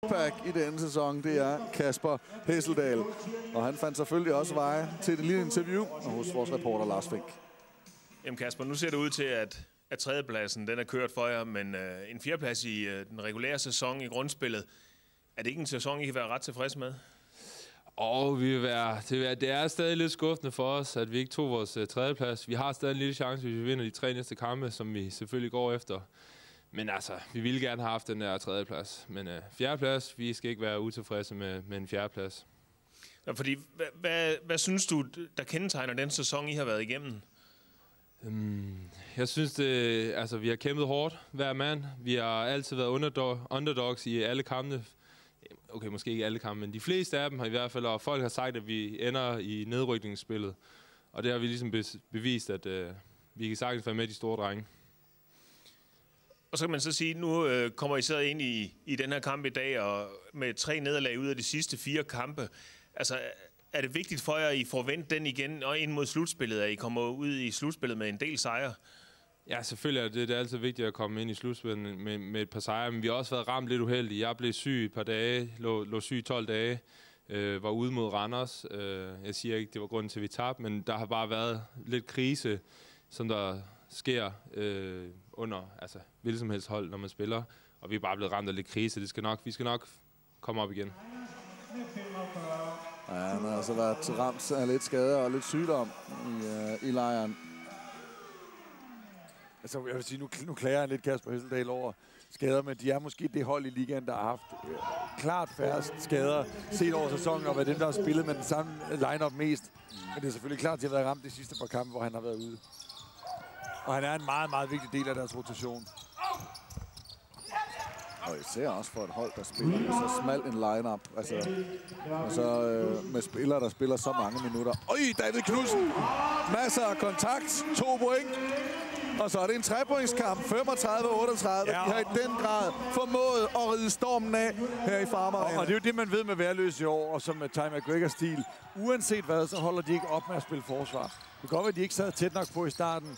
Wolfpack i denne sæson, det er Kasper Hesseldal. Og han fandt selvfølgelig også veje til det lille interview hos vores reporter Lars Fink. Jamen Kasper, nu ser det ud til, at tredjepladsen den er kørt for jer, men en fjerdeplads i den regulære sæson i grundspillet, er det ikke en sæson, I kan være ret tilfreds med? Det er stadig lidt skuffende for os, at vi ikke tog vores tredjeplads. Vi har stadig en lille chance, hvis vi vinder de 3 næste kampe, som vi selvfølgelig går efter. Men altså, vi ville gerne have haft den der tredjeplads. Men fjerdeplads, vi skal ikke være utilfredse med en fjerdeplads. Ja, fordi, hvad synes du, der kendetegner den sæson, I har været igennem? Jeg synes, vi har kæmpet hårdt hver mand. Vi har altid været underdogs i alle kampene. Okay, måske ikke alle kampe, men de fleste af dem har i hvert fald, og folk har sagt, at vi ender i nedrykningsspillet. Og det har vi ligesom bevist, at vi kan sagtens være med de store drenge. Og så kan man så sige, at nu kommer I så ind i den her kamp i dag, og med 3 nederlag ud af de sidste 4 kampe. Altså, er det vigtigt for jer, at I får vendt den igen og ind mod slutspillet, at I kommer ud i slutspillet med en del sejre? Ja, selvfølgelig er det er altid vigtigt at komme ind i slutspillet med et par sejre, men vi har også været ramt lidt uheldige. Jeg blev syg et par dage, lå syg 12 dage, var ude mod Randers. Jeg siger ikke, det var grunden til, at vi tabte, men der har bare været lidt krise, som der sker under hvilket som helst hold, når man spiller, og vi er bare blevet ramt af lidt krise. Vi skal nok komme op igen. Ja, han har altså været ramt af lidt skader og lidt sygdom i lejren. Altså, jeg vil sige, nu klager han lidt Kasper Hesseldal over skader, men de er måske det hold i ligaen, der har haft klart færrest skader set over sæsonen, og hvad dem, der har spillet med den samme line-up mest. Men det er selvfølgelig klart, at de har været ramt de sidste par kampe, hvor han har været ude. Og han er en meget, meget vigtig del af deres rotation. Og især også for et hold, der spiller med så smal en line-up. Altså, og så med spillere, der spiller så mange minutter. Øj, David Knudsen! Masser af kontakt. 2 point. Og så er det en 3-pointskamp. 35-38. Ja, de har i den grad formået at ride stormen af her i Farmer. Og det er jo det, man ved med Værløs i år, og som med Ty McGregor-stil. Uanset hvad, så holder de ikke op med at spille forsvar. Det kan godt være, at de ikke sad tæt nok på i starten.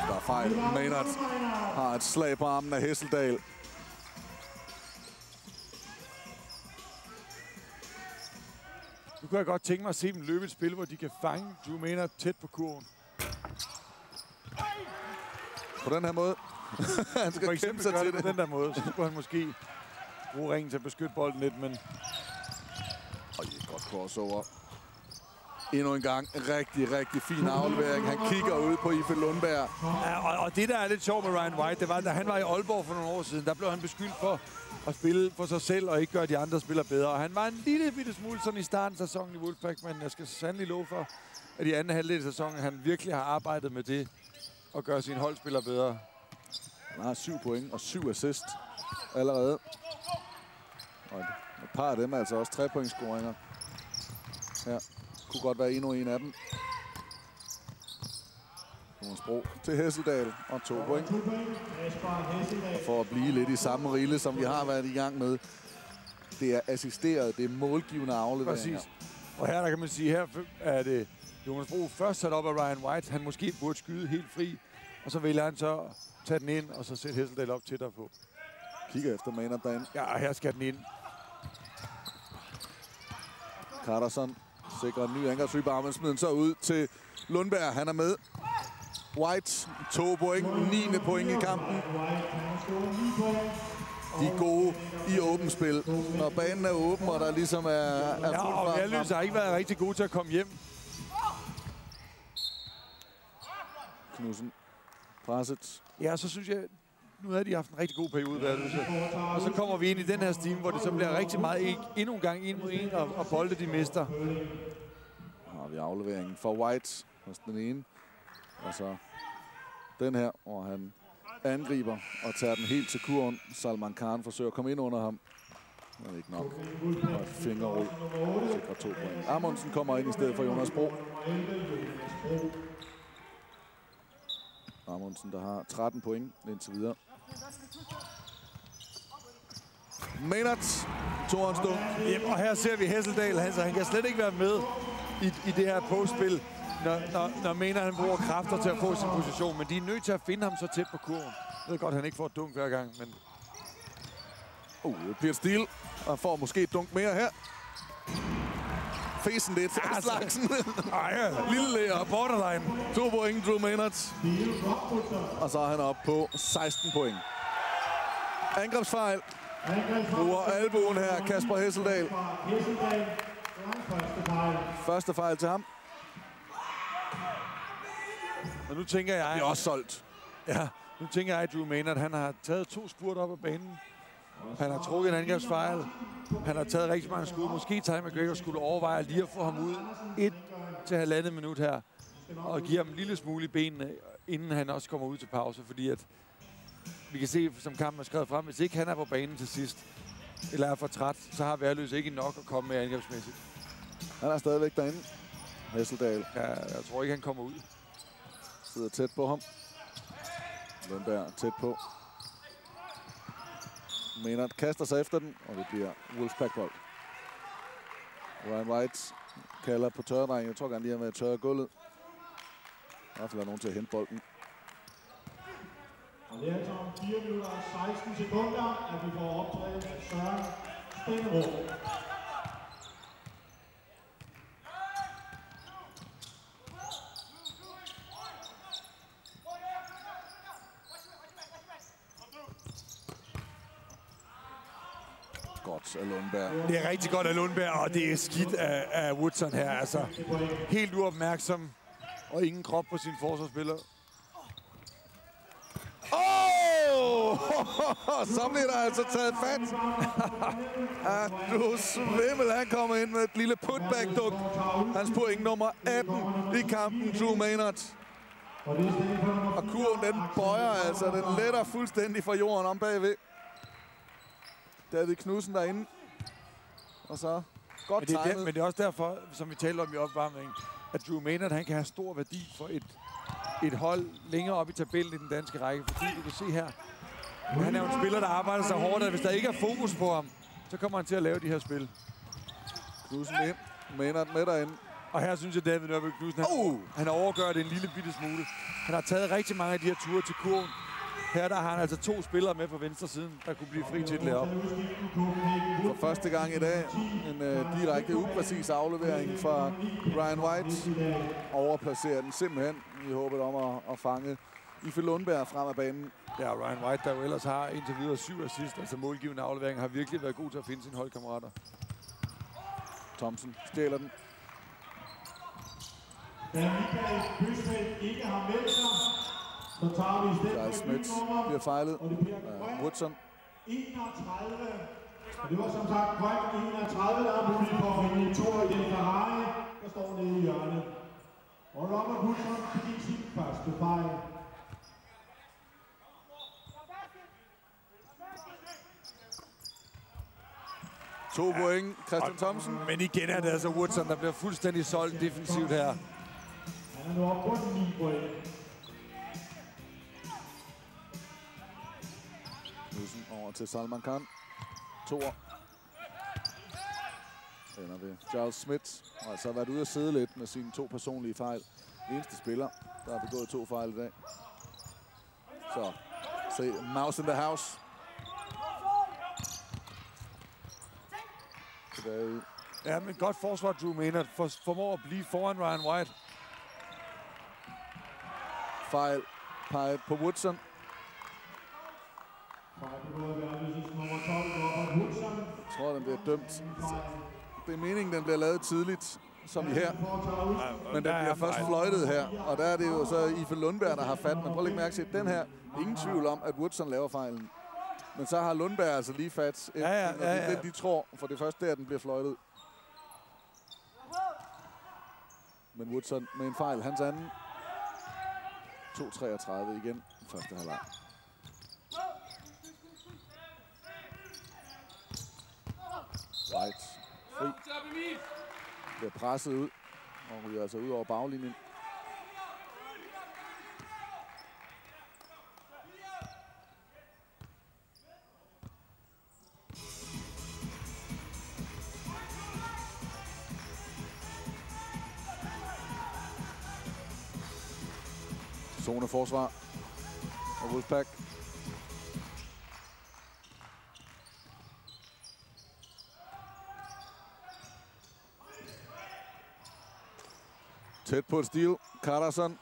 Der er fejl. Maynard har et slag på armen af Hesseldal. Nu kunne jeg godt tænke mig at se dem løbe et spil, hvor de kan fange Drew Maynard tæt på kurven. På den her måde. Han skal kæmpe sig til det. På den der måde, så skulle han måske bruge ringen til at beskytte bolden lidt, men... Og et godt crossover. Endnu en gang rigtig, rigtig fin aflevering. Han kigger ud på Ife Lundberg. Ja, og det, der er lidt sjovt med Ryan White, det var, da han var i Aalborg for nogle år siden, der blev han beskyldt for at spille for sig selv og ikke gøre de andre spillere bedre. Og han var en lille bitte smule sådan i starten af sæsonen i Wolfpack, men jeg skal sandelig love for, at i anden halvdel af sæsonen, han virkelig har arbejdet med det at gøre sine holdspillere bedre. Han har 7 point og 7 assist allerede. Og et par af dem er altså også 3-pointsscoringer. Ja. Kunne godt være endnu en af dem. Jonas Bro til Hesseldal og 2 point. Og for at blive lidt i samme rille, som vi har været i gang med. Det er assisteret, det er målgivende afleveringer. Præcis. Og her der kan man sige, her er det Jonas Bro først sat op af Ryan White. Han måske burde skyde helt fri. Og så vælger han så at tage den ind, og så sætte Hesseldal op tættere på. Kigger efter Maynard derinde. Ja, og her skal den ind. Carterson sikrer en ny angrebsrybe, men smider den så ud til Lundberg. Han er med. White, 2 point, 9. point i kampen. De er gode i åbent spil. Når banen er åben, og der ligesom er fuld ja, og Værløs har ikke været rigtig god til at komme hjem. Knudsen presset. Ja, så synes jeg, nu havde de haft en rigtig god periode, Værløse. Og så kommer vi ind i den her stime, hvor det så bliver rigtig meget endnu en gang 1 mod 1, og bolde de mister. Har vi afleveringen for White hos den ene. Og så den her, hvor han angriber og tager den helt til kurven. Salman Khan forsøger at komme ind under ham. Det er ikke nok. Og et fingerrull. Sikrer 2 point. Amundsen kommer ind i stedet for Jonas Bro. Amundsen, der har 13 point indtil videre. Maynard, Torenstung. Og her ser vi Hesseldal. Han kan slet ikke være med i det her postspil, når Maynard han bruger kræfter til at få sin position. Men de er nødt til at finde ham så tæt på kurven. Jeg ved godt, at han ikke får et dunk hver gang, men... Det bliver et stil, og får måske et dunk mere her. Fesen lidt af slagsen. Lille læger. Borderline. 2 point, Drew Maynard. Og så er han op på 16 point. Angrebsfejl. Bruger albuen her, Kasper Hesseldal. Første fejl til ham. Og nu tænker jeg... Det er også solgt. Ja, nu tænker jeg, at Drew Maynard, han har taget 2 spurt op af banen. Han har trukket en angrebsfejl. Han har taget rigtig mange skud. Måske Ty McGregor skulle overveje lige at få ham ud 1-1,5 minut her. Og give ham en lille smule i benene, inden han også kommer ud til pause. Fordi at vi kan se, som kampen er skrevet frem, hvis ikke han er på banen til sidst, eller er for træt, så har Værløs ikke nok at komme med angrebsmæssigt. Han er stadigvæk derinde. Hesseldal. Ja, jeg tror ikke, han kommer ud. Sidder tæt på ham. Lundberg tæt på. Maynard kaster sig efter den, og det bliver Wolfpack-bold. Ryan White kalder på tørredreng. Jeg tror gerne lige, at han vil tørre gulvet. I hvert fald er nogen til at hente bolden. Og det er altså om 4 minutter og 16 sekunder, at vi får optrædet af Søren Stenderup. Godt af Lundberg. Det er rigtig godt af Lundberg, og det er skidt af Woodson her. Altså, helt uopmærksom, og ingen krop på sin forsvarsspiller. Så bliver der altså taget fat. Du svimmel, han kommer ind med et lille putback-duk. Hans point nummer 18 i kampen, Drew Maynard. Og kurven, den bøjer altså. Den letter fuldstændig fra jorden om bagved. David Knudsen derinde. Og så godt timet. Men det er også derfor, som vi talte om i opvarmningen, at Drew Maynard, han kan have stor værdi for et hold længere op i tabellen i den danske række. Fordi du kan se her, han er jo en spiller, der arbejder så hårdt, at hvis der ikke er fokus på ham, så kommer han til at lave de her spil. Knudsen ind. Maynard med derinde. Og her synes jeg, David Nørby Knudsen, han overgør det en lille bitte smule. Han har taget rigtig mange af de her ture til kurven. Her der har han altså 2 spillere med på venstre siden, der kunne blive fri til at lade op. For første gang i dag en direkte upræcis aflevering fra Ryan White. Overplacerer den simpelthen i håbet om at fange Ife Lundberg frem af banen. Ja, Ryan White, der jo ellers har indtil videre 7 assist, altså målgivende aflevering, har virkelig været god til at finde sine holdkammerater. Thompson stjæler den. Da Michael Bøsfeldt ikke har meldt sig, så tager vi i stedet Giles Smith bliver fejlet. Woodson. 31. Og det var som sagt grøn 31, der er muligt for at finde 2 i den Ferrari, der står nede i hjørnet. Og Robert Woodson fik sin første fejl. To point, Christian Thomsen. Men igen er det altså Woodson, der bliver fuldstændig solgt defensivt her. Han er nu oppe på 9 point. Knudsen over til Salman Khan. Toer. Ender ved Giles Smith. Og altså har været ude at sidde lidt med sine 2 personlige fejl. Eneste spiller, der har begået 2 fejl i dag. Så se, mouse in the house. Tilbage. Ja, men godt forsvar, Drew Maynard. Formår at blive foran Ryan White. Fejl peget på Woodson. Jeg tror, den bliver dømt. Det er meningen, den bliver lavet tidligt, som i her. Men den bliver først fløjtet her. Og der er det jo så Ife Lundberg, der har fat. Men prøv at lægge mærke til, den her, ingen tvivl om, at Woodson laver fejlen. Men så har Lundberg altså lige fat. Det er det, de tror, for det første der, den bliver fløjtet. Men Woodson med en fejl, hans anden. 2.33 igen, første halvleg. White fri. Bliver presset ud og ryger altså ud over baglinjen. Zoneforsvar og Wolfpack. Tæt på et stil. Carterson.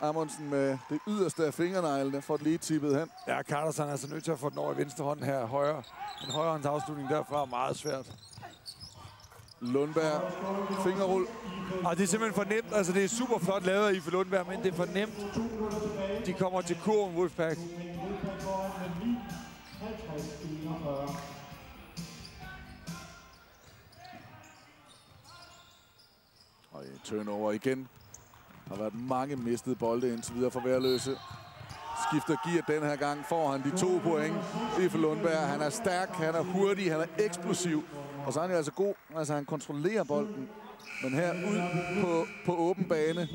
Amundsen med det yderste af fingerneglene får det lige tippet hen. Ja, Carterson er altså nødt til at få den over i venstre hånd her. Højre. En højrehånds afslutning derfra er meget svært. Lundberg. Fingerrull. Og det er simpelthen for nemt. Altså, det er super flot lavet af Ife Lundberg, men det er for nemt. De kommer til kurven, Wolfpack. Og turnover igen. Der har været mange mistede bolde indtil videre for Værløse. Skifter gear den her gang. Får han de 2 point. Ife Lundberg, han er stærk, han er hurtig, han er eksplosiv. Og så er han altså god. Altså, han kontrollerer bolden. Men her ud på åben bane.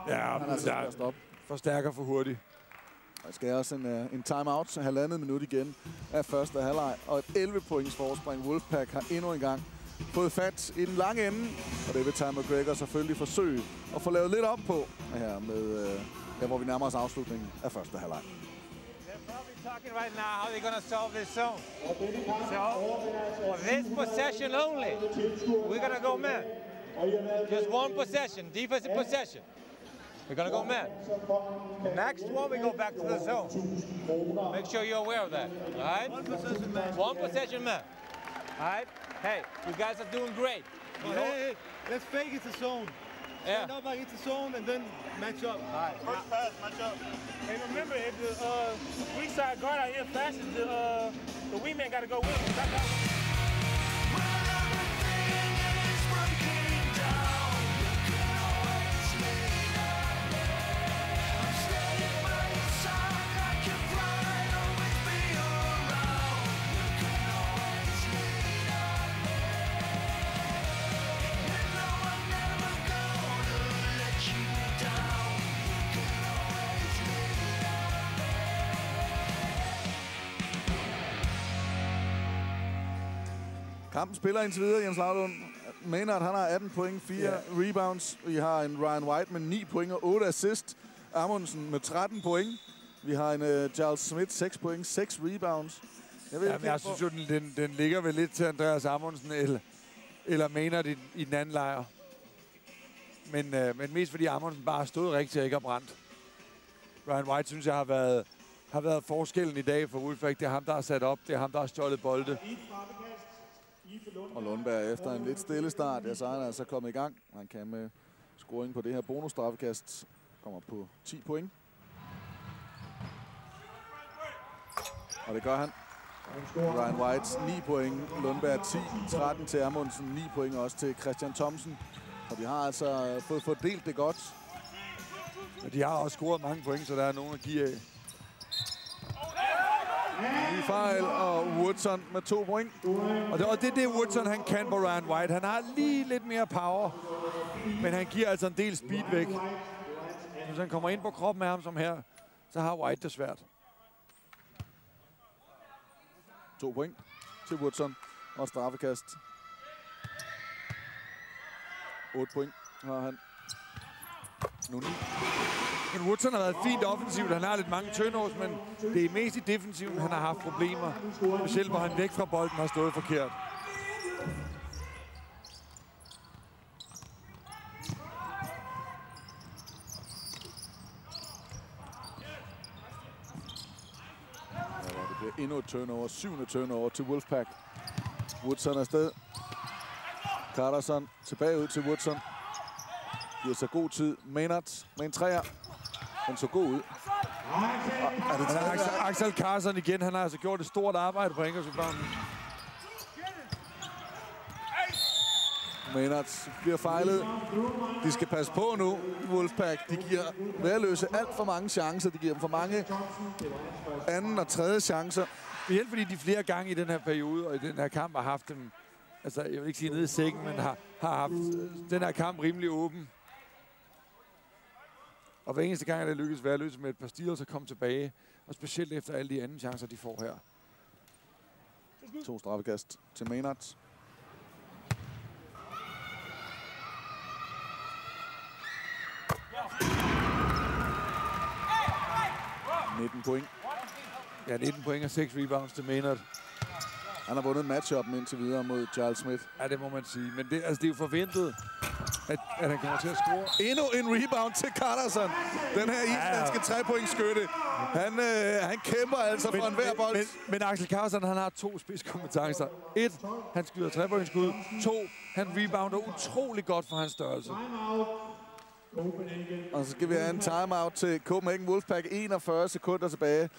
Ja, men der forstærker for hurtigt. Der skal også en timeout. 1,5 minut igen af første halvleg. Og et 11 points forspring. Wolfpack har endnu en gang fået fat i den lange ende. Og det vil Ty McGregor selvfølgelig forsøge at få lavet lidt op på her med, hvor vi nærmer os afslutningen af første halvleg. Talking right now how they're going to solve this zone. So, for this possession only, we're going to go man. Just one possession, defensive possession. We're going to go man. The next one, we go back to the zone. Make sure you're aware of that, all right? One possession man. All right? Hey, you guys are doing great. Hey, let's fake it to zone. Yeah. Stand up like it's a zone and then match up. All right. First pass, match up. And remember, if the weak side guard out here flashes, the wingman got to go with him. Kampen spiller indtil videre, Jens Laulund. Maynard, han har 18 point, 4 rebounds. Vi har en Ryan White med 9 point og 8 assist. Amundsen med 13 point. Vi har en Charles Smith, 6 point, 6 rebounds. Jeg synes jo, den ligger vel lidt til Andreas Amundsen eller Maynard i den anden lejr. Men mest fordi Amundsen bare har stået rigtigt og ikke har brændt. Ryan White synes jeg har været forskellen i dag for Wolfpack. Det er ham, der har sat op. Det er ham, der har stjålet bolde. Og Lundberg efter en lidt stille start, så er han altså kommet i gang. Han kan med scoring på det her bonusstraffekast kommer på 10 point. Og det gør han. Ryan White 9 point, Lundberg 10, 13 til Amundsen, 9 point også til Christian Thomsen. Og de har altså fået fordelt det godt. Men de har også scoret mange point, så der er nogen at give af. Fejl og Woodson med 2 point. Og det er det, Woodson han kan på Ryan White. Han har lige lidt mere power, men han giver altså en del speed væk. Hvis han kommer ind på kroppen af ham som her, så har White det svært. 2 point til Woodson og straffekast. 8 point har han. Nu 9. Men Woodson har været fint offensivt. Han har lidt mange turnovers, men det er mest i defensiven, han har haft problemer. Specielt hvor han væk fra bolden har stået forkert. Det bliver endnu et turnover. 7. turnover til Wolfpack. Woodson er afsted. Carterson tilbage ud til Woodson. Giver sig god tid. Maynard med en træer. Han så god ud. Axel Carlsen igen. Han har altså gjort et stort arbejde på angrebsplanen. Maynard bliver fejlet. De skal passe på nu, Wolfpack. De giver Værløse alt for mange chancer. De giver dem for mange anden og tredje chancer. Specielt fordi de flere gange i den her periode og i den her kamp har haft dem, altså jeg vil ikke sige nede i sækken, men har haft den her kamp rimelig åben. Og hver eneste gang er det lykkes Værløse med et par steals at komme tilbage. Og specielt efter alle de anden chancer, de får her. 2 straffekast til Maynard. Point. Ja, 19 point og 6 rebounds til Maynard. Han har vundet matchupen indtil videre mod Charles Smith. Ja, det må man sige. Men det er jo forventet, at han kommer til at score. Endnu en rebound til Carterson. Den her islandske trepointsskytte. Han kæmper altså for enhver bold. Men Axel Carterson, han har 2 spidskompetencer. 1, han skyder trepointsskud. 2, han rebounder utrolig godt for hans størrelse. Og så skal vi have en timeout til Copenhagen Wolfpack. 41 sekunder tilbage.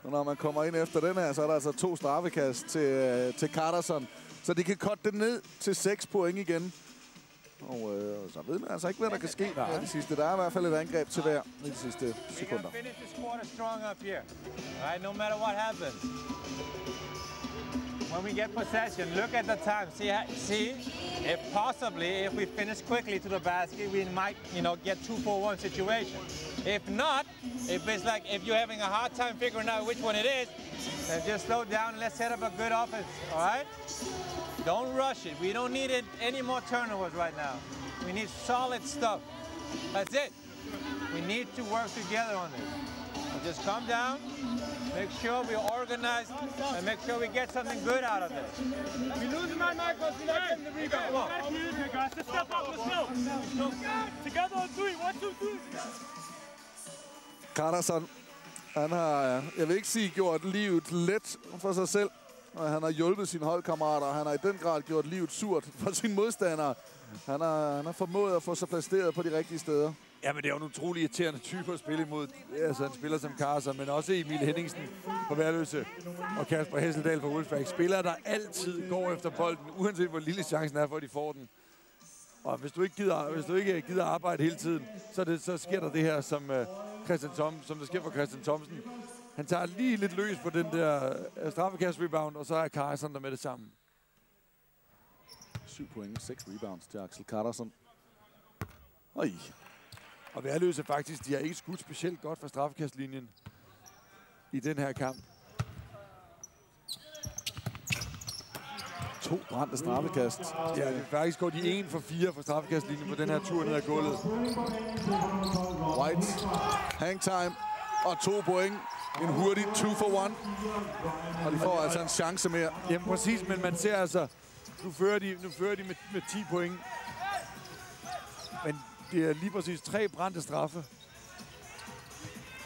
Og når man kommer ind efter den her, så er der altså 2 straffekast til Carterson. Så de kan cutte det ned til 6 point igen. Og så ved man altså ikke, hvad der kan ske i de sidste. Der er i hvert fald et angreb til hver i de sidste sekunder. When we get possession, look at the time. See, if we finish quickly to the basket, we might, get 2-for-1 situation. If not, if you're having a hard time figuring out which one it is, then just slow down and let's set up a good offense. All right? Don't rush it. We don't need any more turnovers right now. We need solid stuff. That's it. We need to work together on this. So just calm down. Make sure we're organized and make sure we get something good out of this. We're losing my night because we're not getting the rebound. We gotta keep it, guys. Let's step up. Let's go. Together on 3. 1, 2, 3. Carterson, han har, jeg vil ikke sige, gjort livet let for sig selv. Og han har hjulpet sine holdkammerater, og han har i den grad gjort livet surt for sine modstandere. Han har formået at få sig placeret på de rigtige steder. Ja, men det er jo en utrolig irriterende type at spille imod. Altså en spiller som Carterson, men også Emil Henningsen på Værløse og Kasper Hesseldal på Wolfpack. Spillere, der altid går efter bolden, uanset hvor lille chancen er for, at de får den. Og hvis du ikke gider arbejde hele tiden, så sker der det her, som der sker for Christian Thomsen. Han tager lige lidt løs på den der straffekast-rebound, og så er Carterson der med det samme. 7 point, 6 rebounds til Axel Carterson. Oj. Og Værløse faktisk, de har ikke skudt specielt godt fra straffekastlinjen i den her kamp. 2 brændte straffekast. Ja, faktisk går de 1 for 4 fra straffekastlinjen på den her tur ned ad gulvet. White, hang time og 2 point. En hurtig 2-for-1. Og de får altså en chance mere. Jamen præcis, men man ser altså, nu fører de med 10 point. Men det er lige præcis 3 brændte straffe.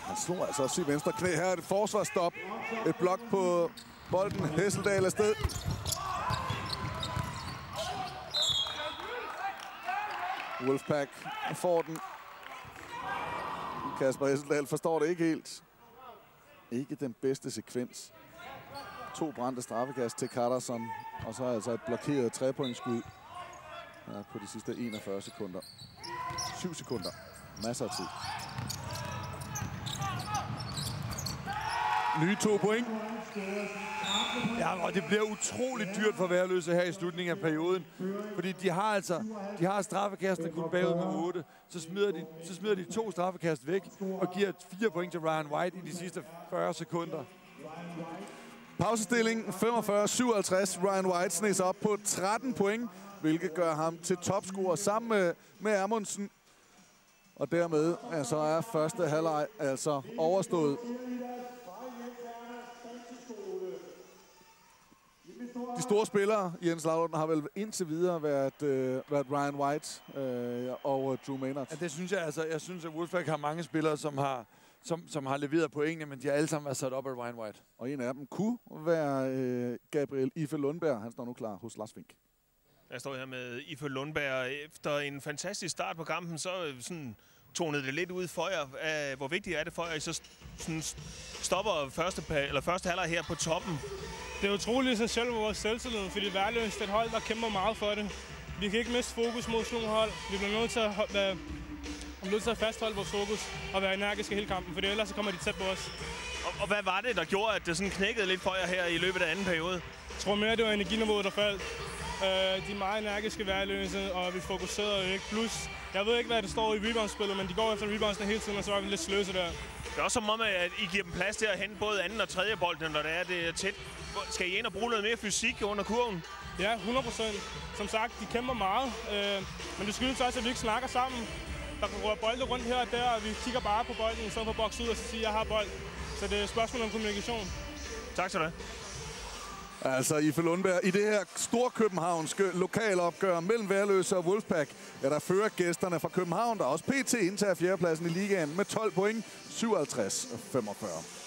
Han slår altså også i venstre knæ. Her er et forsvarsstop. Et blok på bolden. Hesseldal afsted. Wolfpack får den. Kasper Hesseldal forstår det ikke helt. Ikke den bedste sekvens. 2 brændte straffekast til Carterson. Og så altså et blokeret 3-pointsskud på de sidste 41 sekunder. 7 sekunder. Masser af tid. Nye 2 point. Ja, og det bliver utroligt dyrt for Værløse her i slutningen af perioden. Fordi de har straffekastet kun bagud med 8. Så smider de 2 straffekast væk og giver 4 point til Ryan White i de sidste 40 sekunder. Pausestilling 45-57. Ryan White snes op på 13 point, hvilket gør ham til topscorer sammen med Amundsen. Og dermed så er første halvleg altså overstået. De store spillere, Jens Laudrup, har vel indtil videre været Ryan White og Drew Maynard. Ja, det synes jeg altså. Jeg synes, at Wolfpack har mange spillere, som har leveret pointene, men de har alle sammen været sat op af Ryan White. Og en af dem kunne være Gabriel Ife Lundberg. Han står nu klar hos Lars Fink. Jeg står her med Ife Lundberg. Efter en fantastisk start på kampen, så sådan tonede det lidt ud for jer. Hvor vigtigt er det for jer, at I så sådan stopper første halvleg her på toppen? Det er utroligt sig selv med vores selvtillid, fordi Værløse er et hold, der kæmper meget for det. Vi kan ikke miste fokus mod sådan nogle hold. Vi bliver nødt til at fastholde vores fokus og være energiske hele kampen, for ellers så kommer de tæt på os. Og hvad var det, der gjorde, at det sådan knækkede lidt for jer her i løbet af anden periode? Jeg tror mere, det var energiniveauet, der faldt. De er meget energiske Værløse, og vi fokuserede ikke. Plus, jeg ved ikke, hvad det står i reboundspillet, men de går efter reboundsene hele tiden, og så er vi lidt sløse der. Det er også som om, at I giver dem plads til at hente både anden og tredje bolden, når det er tæt. Skal I ind og bruge noget mere fysik under kurven? Ja, 100%. Som sagt, de kæmper meget, men det skyldes også, at vi ikke snakker sammen. Der går bolde rundt her og der, og vi kigger bare på bolden, i stedet for at bokse ud og sige, at jeg har bold. Så det er et spørgsmål om kommunikation. Tak skal du have. Altså, Ife Lundberg, i det her storkøbenhavnske lokalopgør mellem Værløse og Wolfpack, der fører gæsterne fra København, der også PT indtager fjerdepladsen i ligaen med 12 point, 57-45.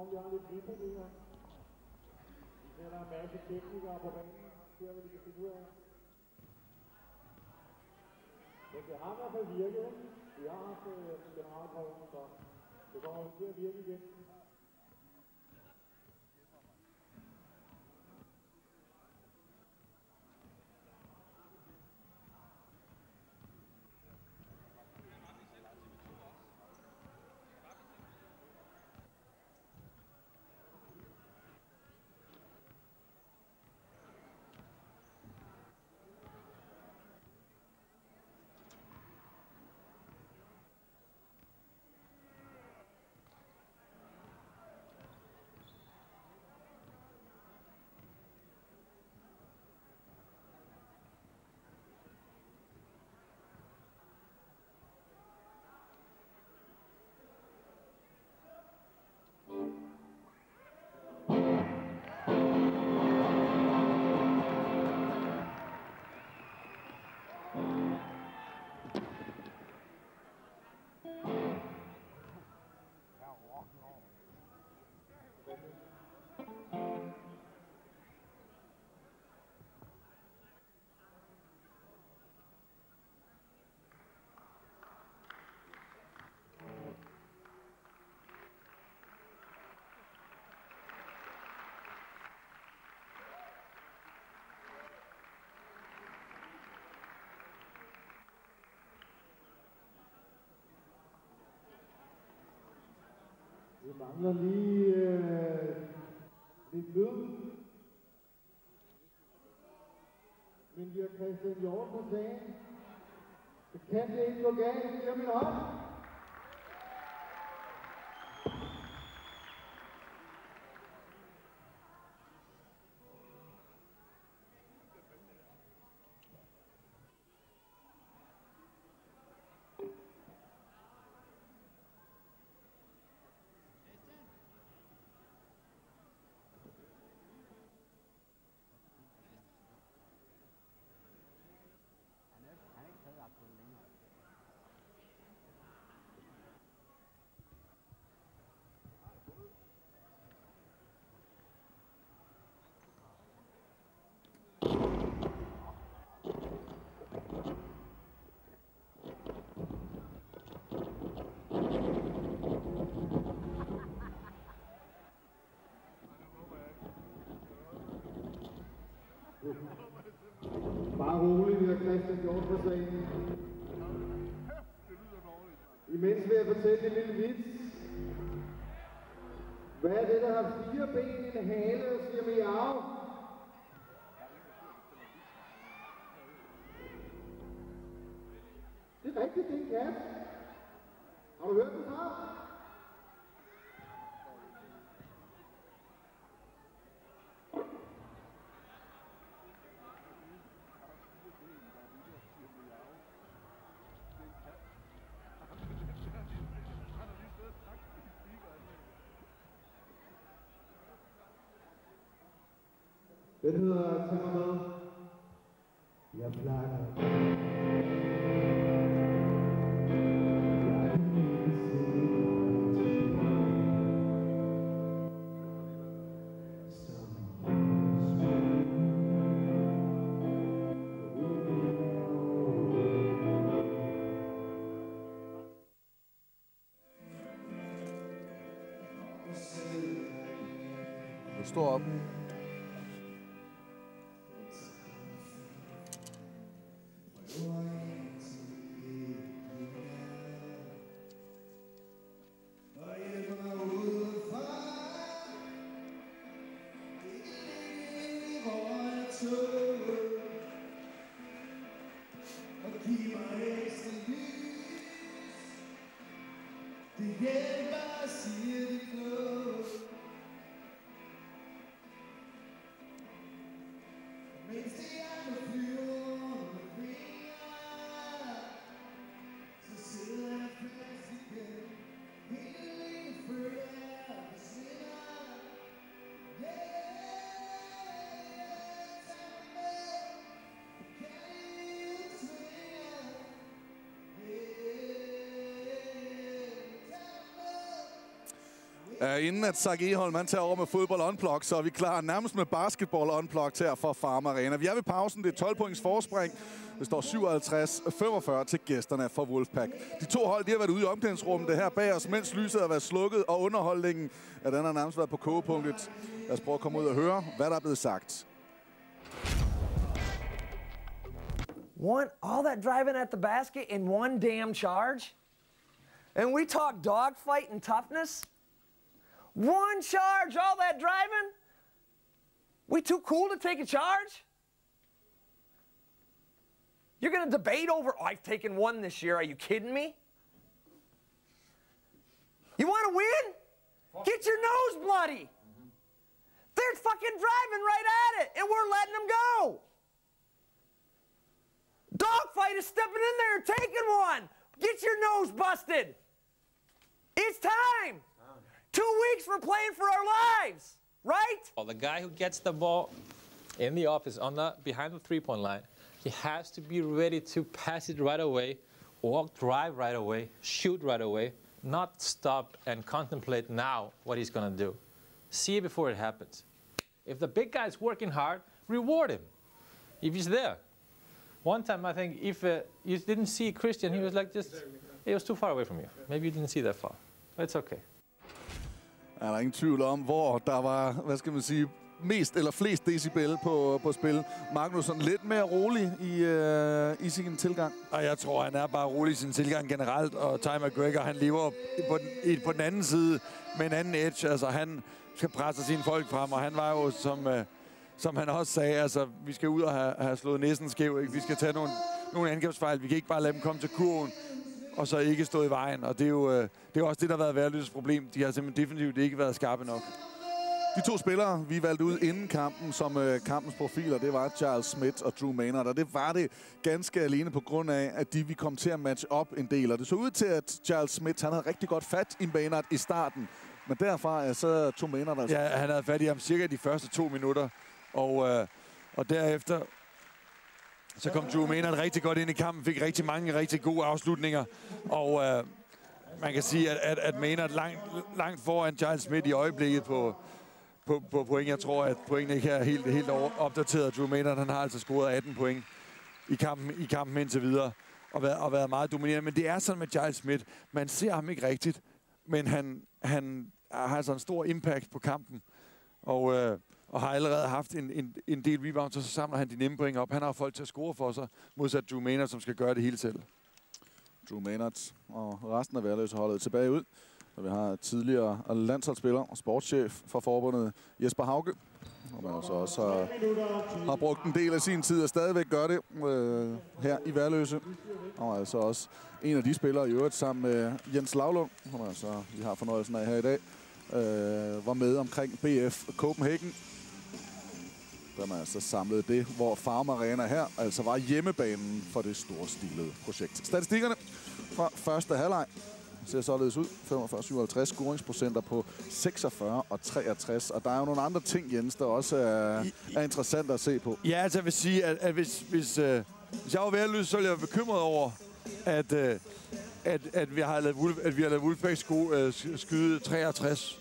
om vi har lidt lydproblemer. Der er en masse teknikere på banen, her vil vi kan finde ud af. Men det har i hvert fald virket. Vi har haft generalprøven, så det kommer til at virke igen. Vi mangler lige lidt lyd. Men vi har Christian Hjort på sagen. Så kan det ikke gå galt, giver min hånd. Bare roligt, vi har Christian Hjort på sagen. Imens vil jeg fortælle en lille vits. Hvad er det, der har 4 ben, en hale og siger miau? Det er rigtigt, det er en kat. Har du hørt den før? Den hedder Tag mig med. Jeg plakker. Du står op. Inden at Zach Egholm han tager over med fodbold unplugged, så er vi klar nærmest med basketball unplugged her for Farm Arena. Vi er ved pausen. Det er 12 points forspring. Det står 57-45 til gæsterne for Wolfpack. De to hold de har været ude i omklædningsrummet det her bag os, mens lyset har været slukket, og underholdningen den har nærmest været på kogepunktet. Lad os prøve at komme ud og høre, hvad der er blevet sagt. All that driving at the basket in one damn charge? And we talk dogfight and toughness? One charge, all that driving? We too cool to take a charge? You're going to debate over, oh, I've taken one this year. Are you kidding me? You want to win? Get your nose bloody. They're fucking driving right at it, and we're letting them go. Dogfight is stepping in there and taking one. Get your nose busted. It's time. 2 weeks for playing for our lives, right? Well, the guy who gets the ball in the office behind the three-point line, he has to be ready to pass it right away, or drive right away, shoot right away, not stop and contemplate now what he's going to do. See it before it happens. If the big guy's working hard, reward him if he's there. One time, I think, if you didn't see Christian, he was like it was too far away from you. Maybe you didn't see that far. But it's okay. Er der ingen tvivl om, hvor der var, hvad skal man sige, mest eller flest decibel på spil. Magnusson lidt mere rolig i sin tilgang. Og jeg tror, han er bare rolig i sin tilgang generelt. Og Ty McGregor, han lever på den anden side med en anden edge. Altså, han skal presse sine folk frem, og han var jo, som han også sagde, altså, vi skal ud og have slået næsen skæv, ikke? Vi skal tage nogle angrebsfejl. Vi kan ikke bare lade dem komme til kurven, og så ikke stå i vejen. Og det er jo også det, der har været Værløses problem. De har simpelthen definitivt ikke været skarpe nok. De to spillere, vi valgte ud inden kampen som kampens profiler, det var Giles Smith og Drew Maynard. Og det var det ganske alene på grund af, at vi kom til at matche op en del. Og det så ud til, at Giles Smith han havde rigtig godt fat i Maynard i starten. Men derfra så tog Maynard altså. Ja, han havde fat i ham cirka de første 2 minutter. Og derefter så kom Drew Maynard rigtig godt ind i kampen, fik rigtig mange rigtig gode afslutninger. Og man kan sige, at Maynard langt foran Giles Smith i øjeblikket på point. Jeg tror, at pointene ikke er helt opdateret. Drew Maynard, han har altså scoret 18 point i kampen indtil videre og været meget dominerende. Men det er sådan med Giles Smith. Man ser ham ikke rigtigt, men han har altså en stor impact på kampen. Og har allerede haft en del rebounds, og så samler han de nemme point op. Han har folk til at score for sig, modsat Drew Maynard, som skal gøre det hele selv. Drew Maynard og resten af Værløseholdet tilbage ud. Og vi har tidligere landsholdsspiller og sportschef for forbundet Jesper Hauge. Og man også har brugt en del af sin tid og stadigvæk gør det her i Værløse. Og altså også en af de spillere i øvrigt sammen med Jens Lavlund, som altså vi har fornøjelsen af her i dag, var med omkring BF Copenhagen. Der man altså samlede det, hvor Farm Arena her altså var hjemmebanen for det store stilede projekt. Statistikkerne fra første halvleg ser således ud. 45-57 scoringsprocenter på 46 og 63. Og der er jo nogle andre ting, Jens, der også er interessant at se på. Ja, altså jeg vil sige, at hvis jeg var Værløse, så ville jeg være bekymret over, at vi har lavet Wolfpack skyde 63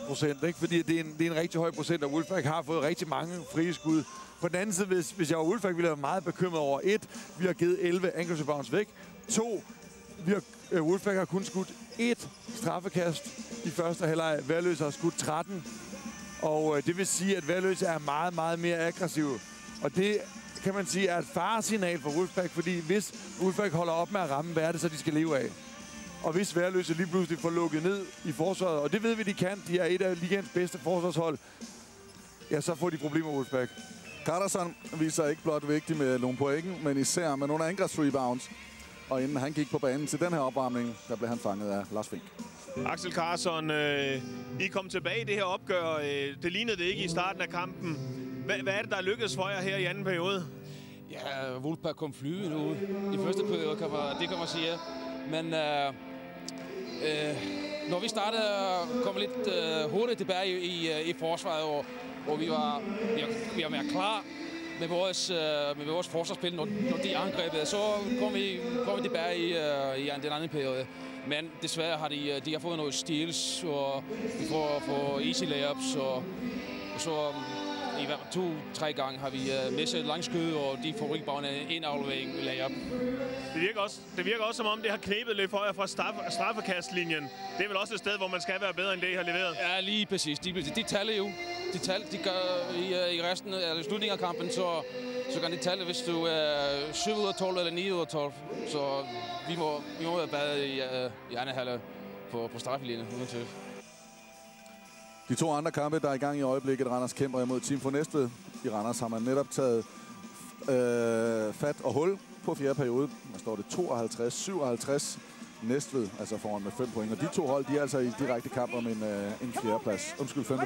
procent, ikke? Fordi det er en rigtig høj procent, og Wolfpack har fået rigtig mange frie skud. På den anden side, hvis jeg var Wolfpack, ville jeg være meget bekymret over. 1, vi har givet 11 angrebsrebounds væk. 2, Wolfpack har kun skudt 1 straffekast i første halvleg. Værløse har skudt 13. Og det vil sige, at Værløse er meget, meget mere aggressiv. Og det kan man sige er et faresignal for Wolfpack, fordi hvis Wolfpack holder op med at ramme, hvad er det så, de skal leve af? Og hvis Værløse lige pludselig får lukket ned i forsvaret, og det ved vi, de kan, de er et af ligaens bedste forsvarshold, ja, så får de problemer med Wolfpack. Carterson viser ikke blot vigtigt med nogle point, men især med nogle angrebsrebounds. Og inden han gik på banen til den her opvarmning, der blev han fanget af Lars Fink. Axel Carlsson, I kom tilbage i det her opgør. Det lignede det ikke i starten af kampen. Hvad er det, der lykkedes for jer her i anden periode? Ja, Wolfpack kom flyvende ud i første periode, det kan man sige. Men når vi startede kom lidt hurtigt tilbage i forsvaret, og vi var mere klar med vores forsvarsspil, når de angrebede, så kom vi tilbage i den anden periode. Men desværre har de har fået noget steals, og vi får easy layups, og så i hvert fald 2-3 gange har vi misset langskud, og de får ikke bare en aflevering layup. Det virker også, som om det har knebet lidt for jer fra straffekastlinjen. Det er vel også et sted, hvor man skal være bedre, end det I har leveret? Ja, lige præcis. De taler jo. De gør i resten af slutningen af kampen, så kan de tale, hvis du er 7 ud af 12 eller 9 ud af 12. Så vi må være bedre i anden halvleg på straflinjen, uden tvivl. De 2 andre kampe, der er i gang i øjeblikket. Randers kæmper imod Team for Næstved. I Randers har man netop taget fat og hul på 4. periode. Der står det 52-57. Næstved altså foran med 5 point. Og de 2 hold, de er altså i direkte kamp om en 5.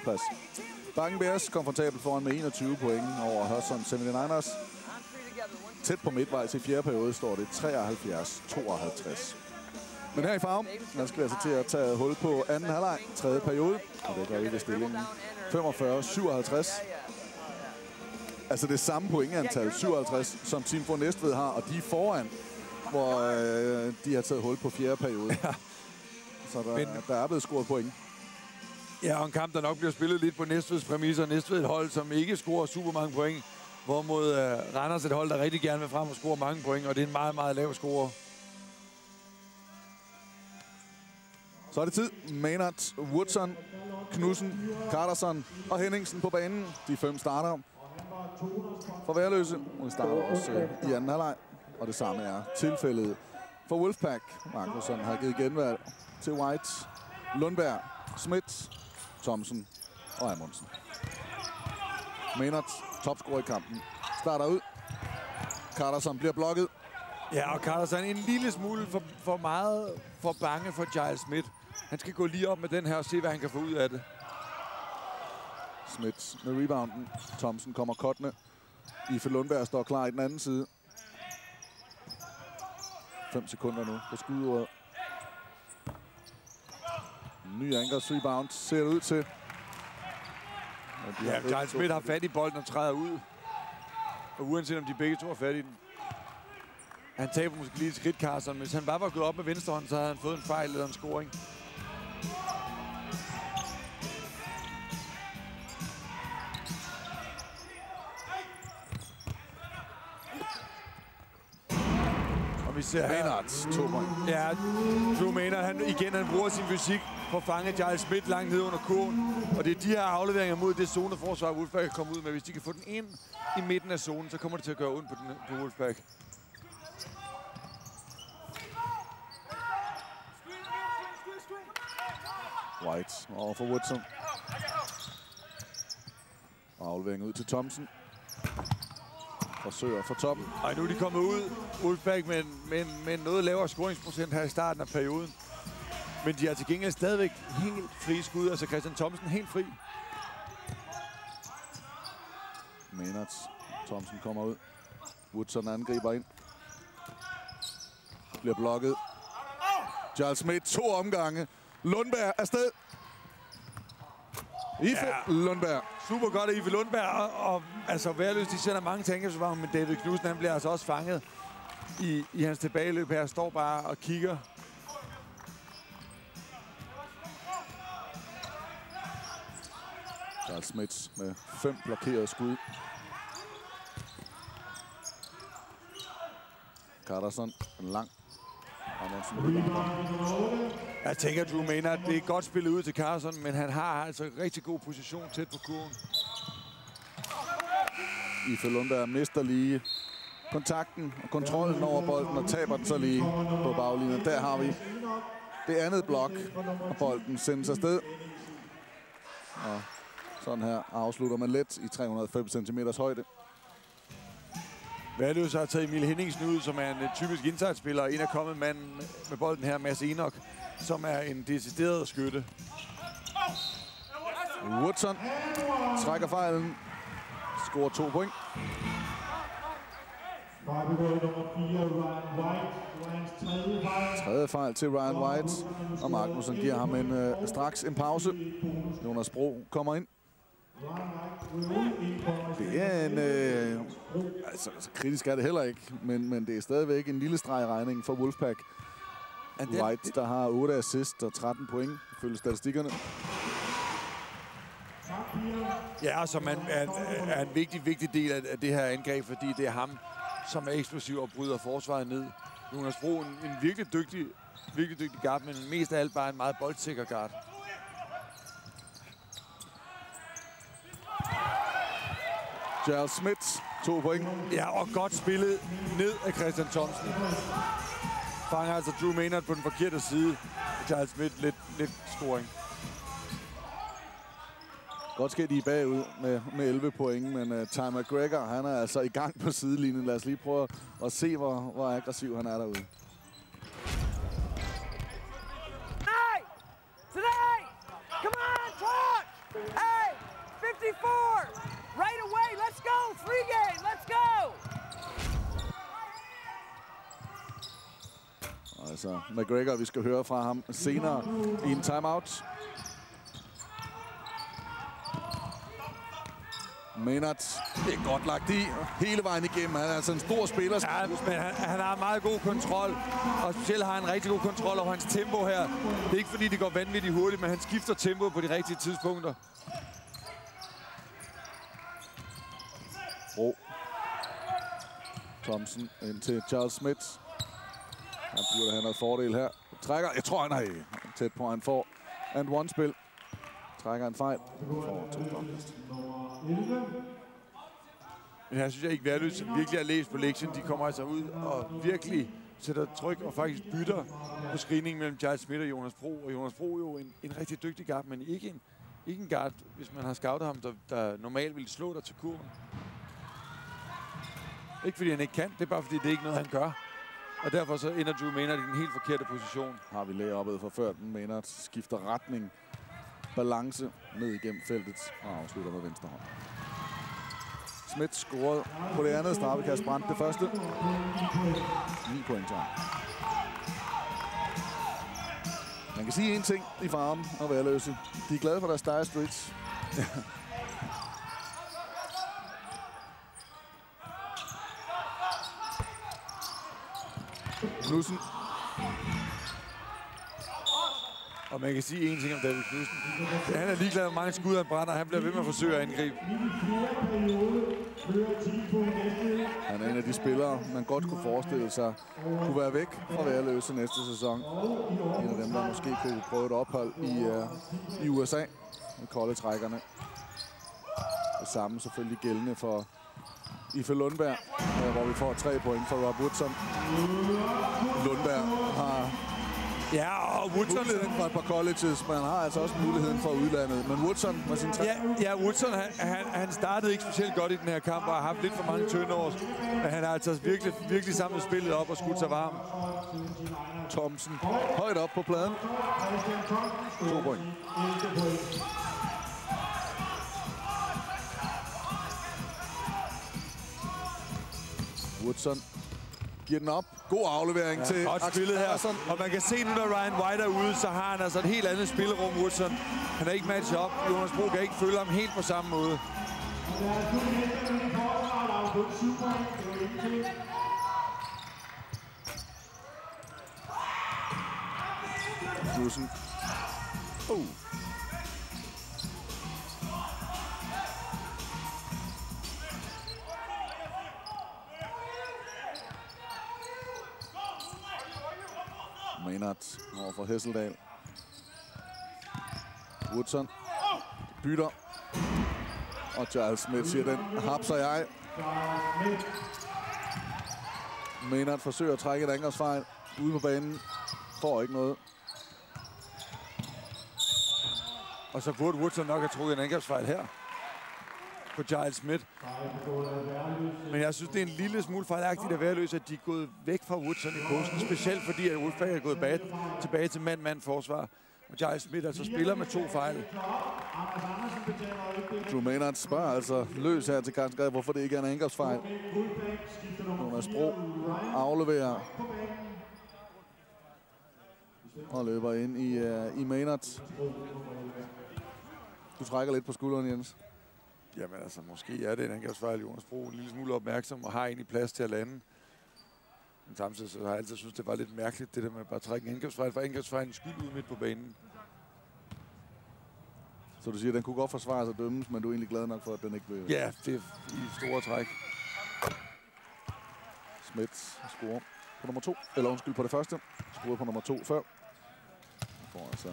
plads. Bakken Bears komfortabelt foran med 21 point over Hudson 79ers. Tæt på midtvejs i 4. periode står det 73-52. Men her i farven, man skal altså til at tage hul på anden halvleg, 3. periode. Og det gør vi ved stillingen 45-57. Altså det samme pointantal, 57, som Team for Næstved har, og de er foran, hvor de har taget hul på 4. periode. Ja. Så der er blevet scoret point. Ja, og en kamp, der nok bliver spillet lidt på Næstveds præmisser. Næstved et hold, som ikke scorer super mange point, hvorimod Randers et hold, der rigtig gerne vil frem og score mange point, og det er en meget, meget lav score. Så er det tid. Maynard, Woodson, Knudsen, Carterson og Henningsen på banen. De 5 starter for Værløse. De starter også i anden halvleg, og det samme er tilfældet for Wolfpack. Magnusson har givet genvalg til White, Lundberg, Schmidt, Thomsen og Amundsen. Maynard, topscorer i kampen, starter ud. Carterson bliver blokket. Ja, og Carterson en lille smule for bange for Giles Smith. Han skal gå lige op med den her og se, hvad han kan få ud af det. Schmidt med rebounden. Thomsen kommer kottende. Ife Lundberg står klar i den anden side. 5 sekunder nu på skudordet. Ny angrebsrebound ser det ud til. Ja, Giles Smith har fat i bolden og træder ud. Og uanset om de begge to har fat i den. Han taber måske lige et skridt, Carson. Hvis han bare var gået op med venstre hånd, så havde han fået en fejl eller en scoring. Og vi ser Maynard, 2 point. Ja, Drew Maynard, han bruger sin fysik for at fange Giles Smith langt ned under kurven. Og det er de her afleveringer mod det zoneforsvar, Wolfpack kan komme ud med. Hvis de kan få den ind i midten af zonen, så kommer det til at gøre ondt på Wolfpack. White over for Woodson. Aflevering ud til Thomsen. Forsøger for toppen. Og nu er de kommet ud, Wolfpack, med noget lavere scoringsprocent her i starten af perioden. Men de har til gengæld stadigvæk helt fri skud. Altså Christian Thomsen helt fri. Maynard. Thomsen kommer ud. Woodson angriber ind. Bliver blokket. Giles Smith 2 omgange. Lundberg afsted. Ife Lundberg. Super godt af Ife Lundberg. Og altså Værløse, de sender mange tanker, men David Knudsen, han bliver altså også fanget i hans tilbageløb her. Står bare og kigger. Giles Smith med 5 blokerede skud. Carterson, en lang. Jeg tænker, Drew Maynard, det er godt spillet ud til Carson, men han har altså en rigtig god position tæt på kurven. Ife Lundberg mister lige kontakten og kontrollen over bolden og taber den så lige på baglinjen. Der har vi det andet blok, og bolden sendes afsted. Og sådan her afslutter man let i 305 cm højde. Værløse har taget Emil Henningsen ud, som er en typisk inside-spiller. En er kommet mand med bolden her, Mads Enoch, som er en decideret skytte. Woodson trækker fejlen. Scorer 2 point. Tredje fejl til Ryan White. Og Magnusson giver ham straks en pause. Jonas Bro kommer ind. Det er en... altså kritisk er det heller ikke, men det er stadigvæk en lille streg i regningen for Wolfpack. White, der har 8 assist og 13 point, ifølge statistikkerne. Ja, som er en vigtig del af det her angreb, fordi det er ham, som er eksplosiv og bryder forsvaret ned. Jonas Bro, en virkelig dygtig guard, men mest af alt bare en meget boldsikker guard. Charles Smith, 2 point. Ja, og godt spillet ned af Christian Thomsen. Fanger altså Drew Maynard på den forkerte side. Charles Smith lidt scoring. Godt sker de er bagud med 11 point, men Ty McGregor, han er altså i gang på sidelinjen. Lad os lige prøve at se, hvor aggressiv han er derude. Hey! Today! Come on, talk! Hey! 54! Right away, let's go! 3 game, let's go! Altså, McGregor, vi skal høre fra ham senere i en timeout. Maynard, det er godt lagt i hele vejen igennem. Han er altså en stor spiller. Ja, men han har meget god kontrol, og specielt har han rigtig god kontrol over hans tempo her. Det er ikke fordi, det går vanvittigt hurtigt, men han skifter tempo på de rigtige tidspunkter. Bro. Thomsen ind til Charles Smith. Han burde have noget fordel her. Trækker. Jeg tror, han er tæt på, han får and one-spil. Trækker en fejl. Får 2 domkast. Men jeg synes, at ikke Værløs virkelig har læst på lektien. De kommer altså ud og virkelig sætter tryk og faktisk bytter på screeningen mellem Charles Smith og Jonas Bro. Og Jonas Bro er jo en rigtig dygtig guard, men ikke en guard, hvis man har scoutet ham, der normalt ville slå dig til kurven. Ikke fordi han ikke kan, det er bare fordi det er ikke noget, han gør. Og derfor så ender Drew Maynard i den helt forkerte position. Har vi læger oppe for før den. Maynard skifter retning. Balance ned igennem feltet og afslutter med venstre hånd. Smith scorede på det andet. Straffekast brændte det første. 9 point til ham. Man kan sige en ting i Farum og Værløse. De er glade for deres Dire Straits. Knudsen. Og man kan sige en ting om David Knudsen. Han er ligeglad med mange skud, han brænder. Han bliver ved med at forsøge at angribe. Han er en af de spillere, man godt kunne forestille sig kunne være væk fra Værløse næste sæson. En af dem, der måske kunne prøve et ophold i USA med college-rækkerne. Det samme selvfølgelig gældende for Ife Lundberg, hvor vi får 3 point for Rob Woodson. Lundberg har og Woodson muligheden for et par colleges, men han har altså også muligheden for udlandet. Men Woodson med sin 3. Ja, Woodson, han startede ikke specielt godt i den her kamp, og har haft lidt for mange turnovers. Men han har altså virkelig samlet spillet op og skudt sig varm. Thomsen højt op på pladen. 2 point. Woodson giver den op. God aflevering til Axel her. Og man kan se nu, når Ryan White er ude, så har han altså et helt andet spillerum, Woodson. Han er ikke matchet op. Jonas Bro kan ikke følge ham helt på samme måde. Knudsen. Maynard over for Hesseldal. Woodson bytter. Og Charles Smith siger, den hapser jeg. Maynard forsøger at trække et angrebsfejl ude på banen. Får ikke noget. Og så burde Woodson nok have trukket en angrebsfejl her på Charles Smith. Men jeg synes, det er en lille smule fejlagtigt at Værløse, at de er gået væk fra Woodson i posten. Specielt fordi, at Wolfpack er gået tilbage til mand-mand forsvar. Og Charles Smith altså spiller med 2 fejl. Drew Maynard spørger altså løs her til Karlsgade, hvorfor det ikke er en angrebsfejl. Jonas Bro afleverer og løber ind i Maynard. Du trækker lidt på skulderen, Jens. Jamen altså, måske er det en angrebsfejl. Jonas Bro en lille smule opmærksom og har egentlig plads til at lande. Men samtidig så har jeg altid synes, det var lidt mærkeligt, det der med bare at trække en indkøbsfejl, for indkøbsfejlen skyld ud midt på banen. Så du siger, at den kunne godt forsvare sig dømmes, men du er egentlig glad nok for, at den ikke blev... Ja, det er i store træk. Smith scorer på nummer 2. Eller undskyld, på det første. Scorer på nummer 2 før. Får altså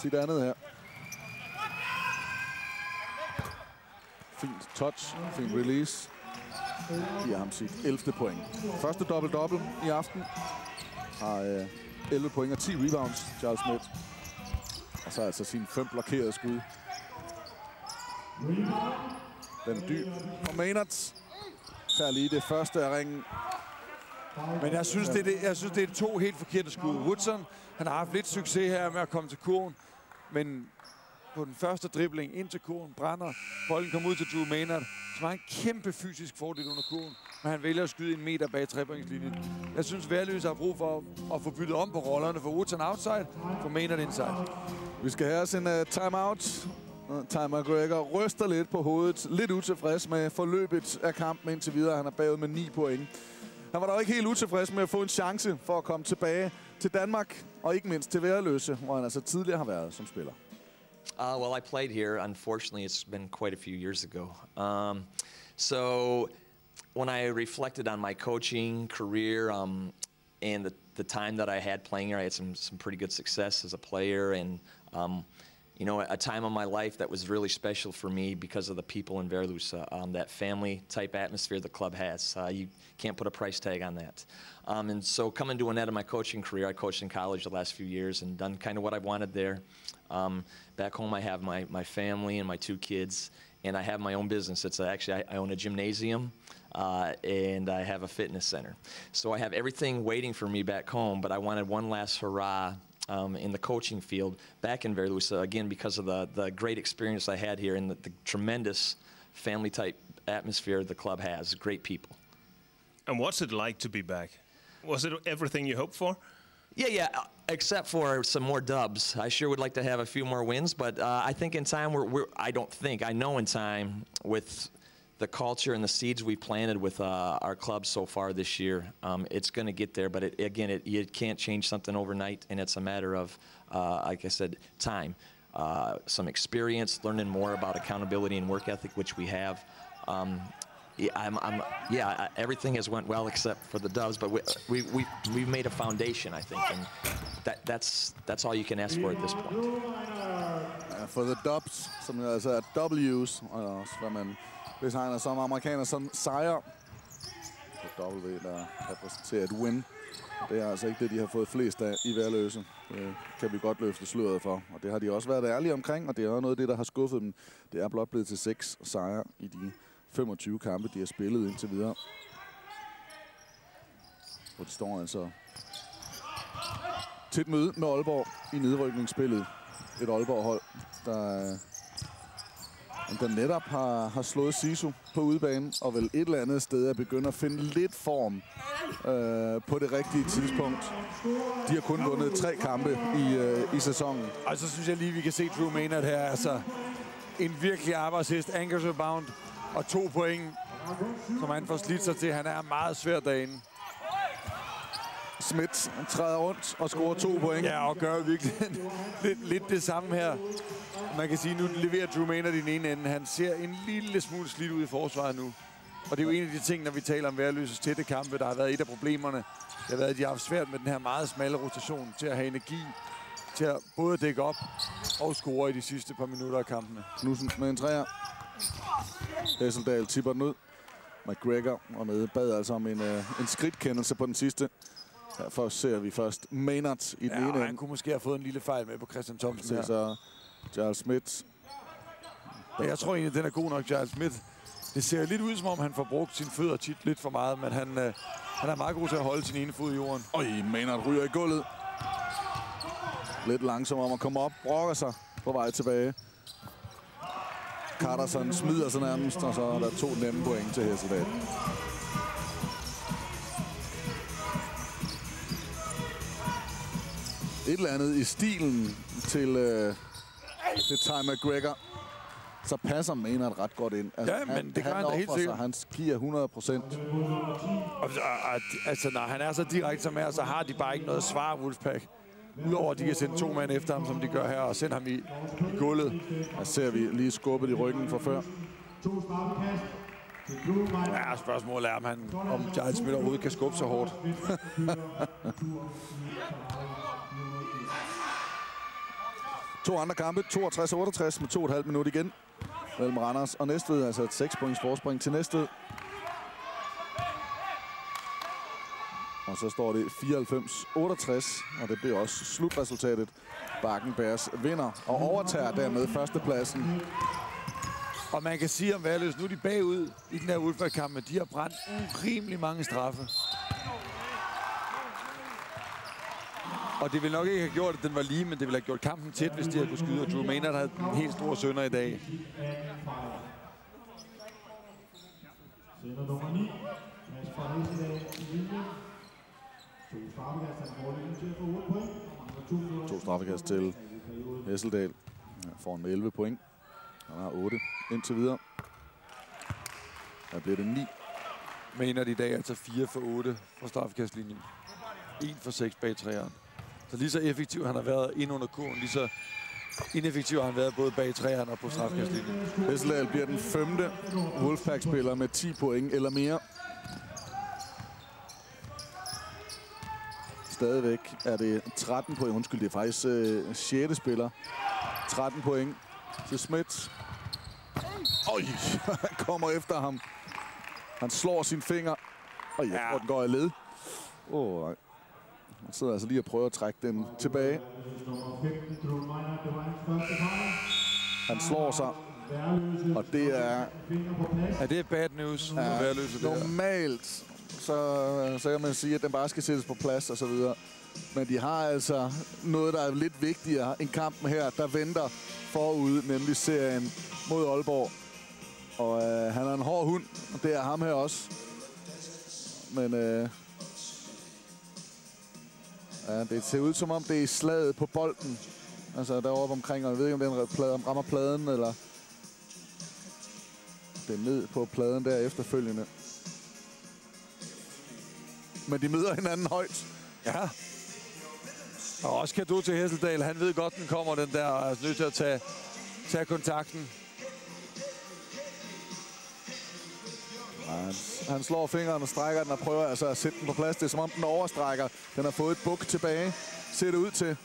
sit andet her. Fint touch, fint release. Giver ham sit 11. point. Første dobbelt-dobbelt i aften. Har 11 point og 10 rebounds, Charles Smith. Og så altså sine 5 blokerede skud. Den er dyb for Maynard. Tager lige det første af ringen. Men jeg synes, det er 2 helt forkerte skud. Woodson, han har haft lidt succes her med at komme til kurven. Men på den første dribling ind til kurven, brænder. Bolden kommer ud til Drew Maynard, som har en kæmpe fysisk fordel under kurven. Men han vælger at skyde 1 meter bag trepointslinjen. Jeg synes, Værløse har brug for at få byttet om på rollerne. For Woodson outside, for Maynard inside. Vi skal have os en timeout. Ty McGregor ryster lidt på hovedet. Lidt utilfreds med forløbet af kampen indtil videre. Han er bagud med 9 point. Han var dog ikke helt utilfreds med at få en chance for at komme tilbage til Danmark. Og ikke mindst til Værløse, hvor han altså tidligere har været som spiller. Well, I played here. Unfortunately, it's been quite a few years ago. So when I reflected on my coaching career and the time that I had playing here, I had some pretty good success as a player, and you know, a time of my life that was really special for me because of the people in Værløse, that family-type atmosphere the club has. You can't put a price tag on that. And so coming to an end of my coaching career, I coached in college the last few years and done kind of what I wanted there. Back home, I have my family and my 2 kids, and I have my own business. It's actually, I own a gymnasium, and I have a fitness center. So I have everything waiting for me back home, but I wanted one last hurrah in the coaching field back in Værløse, again, because of the great experience I had here and the tremendous family-type atmosphere the club has, great people. And what's it like to be back? Was it everything you hoped for? Yeah, except for some more dubs. I sure would like to have a few more wins, but I think in time, I know in time, with the culture and the seeds we planted with our club so far this year, it's going to get there. But you can't change something overnight, and it's a matter of, like I said, time, some experience, learning more about accountability and work ethic, which we have. Everything has went well except for the dubs, but we've made a foundation, I think, and that's all you can ask for at this point. For the dubs, som altså er W's, og hvad man betegner som amerikaner som sejre. For W, der repræsenterer et win. Det er altså ikke det, de har fået flest af i Værløse. Det kan vi godt løfte sløret for, og det har de også været ærlige omkring, og det er også noget af det, der har skuffet dem. Det er blot blevet til 6 sejre i de 25 kampe, de har spillet indtil videre. Og det står altså til et møde med Aalborg i nedrykningsspillet. Et Aalborg-hold, der netop har slået Sisu på udebanen, og vel et eller andet sted er begyndt at finde lidt form på det rigtige tidspunkt. De har kun vundet 3 kampe i sæsonen. Og så synes jeg lige, vi kan se Drew Maynard her. Altså, en virkelig arbejdshest, anchors rebound og 2 point, som han får slidt sig til. Han er meget svær derinde. Smith træder rundt og scorer 2 point. Ja, og gør virkelig lidt det samme her. Man kan sige, nu leverer Drew Maynard i den ene ende. Han ser en lille smule slidt ud i forsvaret nu. Og det er jo en af de ting, når vi taler om Værløses tætte kampe, der har været et af problemerne. Det har været, at de har haft svært med den her meget smalle rotation til at have energi til at både dække op og score i de sidste par minutter af kampene. Knudsen med en træer. Hesseldal tipper den ud. McGregor og nede bad altså om en skridtkendelse på den sidste. Derfor ser vi først Maynard i den ene ende. Han kunne måske have fået en lille fejl med på Christian Thomsen her. Så Charles Smith. Jeg tror egentlig, den er god nok, Charles Smith. Det ser lidt ud, som om han får brugt sine fødder tit lidt for meget, men han er meget god til at holde sin ene fod i jorden. Maynard ryger i gulvet. Lidt langsom om at komme op. Brokker sig på vej tilbage. Carterson smider sig nærmest, og så er der 2 nemme point til Hesseldal. Et eller andet i stilen til Ty McGregor. så passer Maynard ret godt ind. Altså, ja, men det kan han da helt sikkert. Han giver 100%. Altså, når han er så direkte som er, så har de bare ikke noget svar, Wolfpack. Udover at de kan sende 2 mand efter ham, som de gør her, og sende ham i gulvet. Der ser vi lige skubbet i ryggen fra før. Ja, spørgsmålet er, om Giles Smith overhovedet kan skubbe så hårdt. To andre kampe, 62-68 med 2,5 minutter igen. Mellem Randers og Næstved, altså et 6 points forspring til Næstved. Og så står det 94-68, og det bliver også slutresultatet. Bakken Bears vinder og overtager dermed førstepladsen. Og man kan sige om Værløse, nu er de bagud i den her Wolfpack-kamp, men de har brændt urimelig mange straffe. Og det ville nok ikke have gjort, at den var lige, men det ville have gjort kampen tæt, hvis de havde kunne skyde. Og Drew Maynard havde en helt stor sønder i dag. Sender nummer 9. Mads fra Hessedal i linjen. 2 straffekast, han får det til at få 8 point. 2 straffekast til Hesseldal. Ja, får en med 11 point. Han har 8 indtil videre. Der bliver det 9. Maynard i dag altså 4 for 8 fra straffekastlinjen. 1 for 6 bag træeren. Så lige så effektiv han har været ind under kurven, lige så ineffektiv har han været både bag træeren og på straffekastlinjen. Hesseldal bliver den 5. Wolfpack-spiller med 10 point eller mere. Stadigvæk er det 13 point. Undskyld, det er faktisk 6. spiller. 13 point til Smith. Øj, han kommer efter ham. Han slår sin finger. Og jeg tror, den går i led. Nej. Han sidder altså lige og prøver at trække den tilbage. Han slår sig. Og det er... Ja, det er bad news. Ja, normalt så kan man sige, at den bare skal sættes på plads og så videre. Men de har altså noget, der er lidt vigtigere end kampen her, der venter forud, nemlig serien mod Aalborg. Og han er en hård hund, og det er ham her også. Men ja, det ser ud som om, det er slaget på bolden. Altså deroppe omkring, og jeg ved ikke, om den rammer pladen, eller det er ned på pladen der efterfølgende. Men de møder hinanden højt. Ja. Og også cadeau til Hesseldal. Han ved godt, den kommer, den der, og er nødt til at tage kontakten. Han slår fingeren og strækker den og prøver altså at sætte den på plads. Det er som om den overstrækker. Den har fået et buk tilbage. Ser det ud til.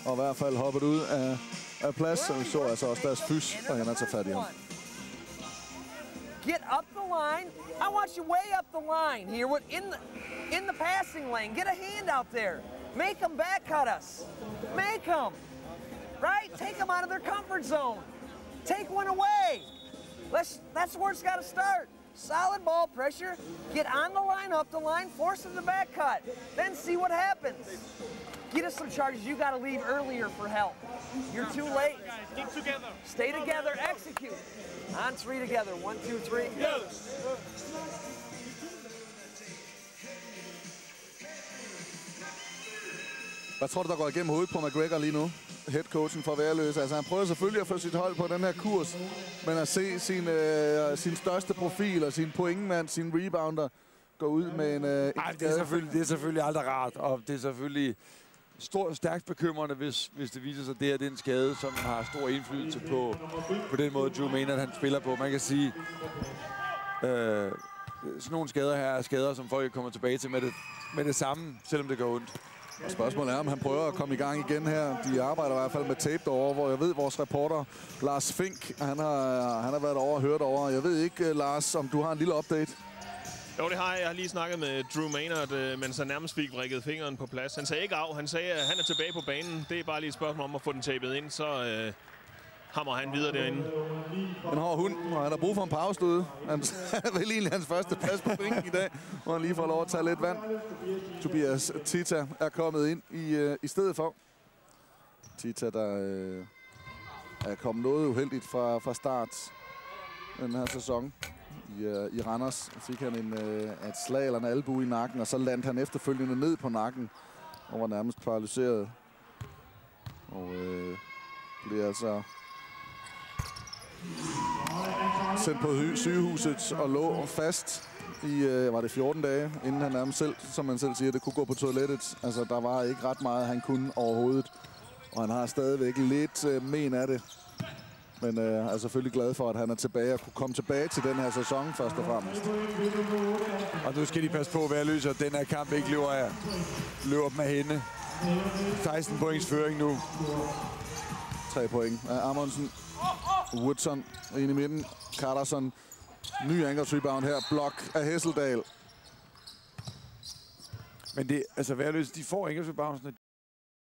Og i hvert fald hoppet ud af plads. Så vi så altså også deres fys, og han er taget fat i ham. Get up the line. I want you way up the line here in the passing lane. Get a hand out there. Make them back cut us. Make them. Right? Take them out of their comfort zone. Take one away. That's where it's got to start. Solid ball pressure. Get on the line, up the line, force them to back cut. Then see what happens. Get us some charges. You got to leave earlier for help. You're too late. Stick together. Stay together. Execute. On 3 together. 1, 2, 3. Go. Hvad tror du, der går igennem hovedet på McGregor lige nu? Headcoachen for Værløse. Altså, han prøver selvfølgelig at få sit hold på den her kurs, men at se sin største profil og sin pointmand, sin rebounder, gå ud med en det er selvfølgelig aldrig rart, og det er selvfølgelig stærkt bekymrende, hvis det viser sig, at det er en skade, som har stor indflydelse på den måde, Drew Maynard han spiller på. Man kan sige, sådan nogle skader her er skader, som folk kommer tilbage til med det samme, selvom det gør ondt. Og spørgsmålet er, om han prøver at komme i gang igen her. De arbejder i hvert fald med tape derovre, hvor jeg ved, vores reporter Lars Fink, han har været over og hørt over. Jeg ved ikke, Lars, om du har en lille update? Jo, det har jeg. Jeg har lige snakket med Drew Maynard, mens han nærmest fik vrikket fingeren på plads. Han sagde ikke af. Han sagde, at han er tilbage på banen. Det er bare lige et spørgsmål om at få den tapet ind, så hammer han videre derinde. En hård hund, og han har brug for en pause derude. Han vil egentlig hans første plads på bænken i dag, hvor han lige får lov at tage lidt vand. Tobias Tita er kommet ind i stedet for. Tita, der er kommet noget uheldigt fra start den her sæson. I Randers fik han et slag eller en albue i nakken, og så landte han efterfølgende ned på nakken og var nærmest paralyseret. Og bliver altså sendt på sygehuset og lå fast i, var det 14 dage, inden han nærmest selv, som man selv siger, det kunne gå på toilettet. Altså, der var ikke ret meget, han kunne overhovedet. Og han har stadigvæk lidt men af det. Men er selvfølgelig glad for, at han er tilbage og kunne komme tilbage til den her sæson, først og fremmest. Og nu skal de passe på, hvad jeg løser. Den her kamp ikke løber dem af hende. 16 points føring nu. 3 point af Amundsen. Woodson ind i midten. Carterson. Ny angrebsrebound her. Blok af Hesseldal. Men det, altså Værløse, de får angrebsrebounds,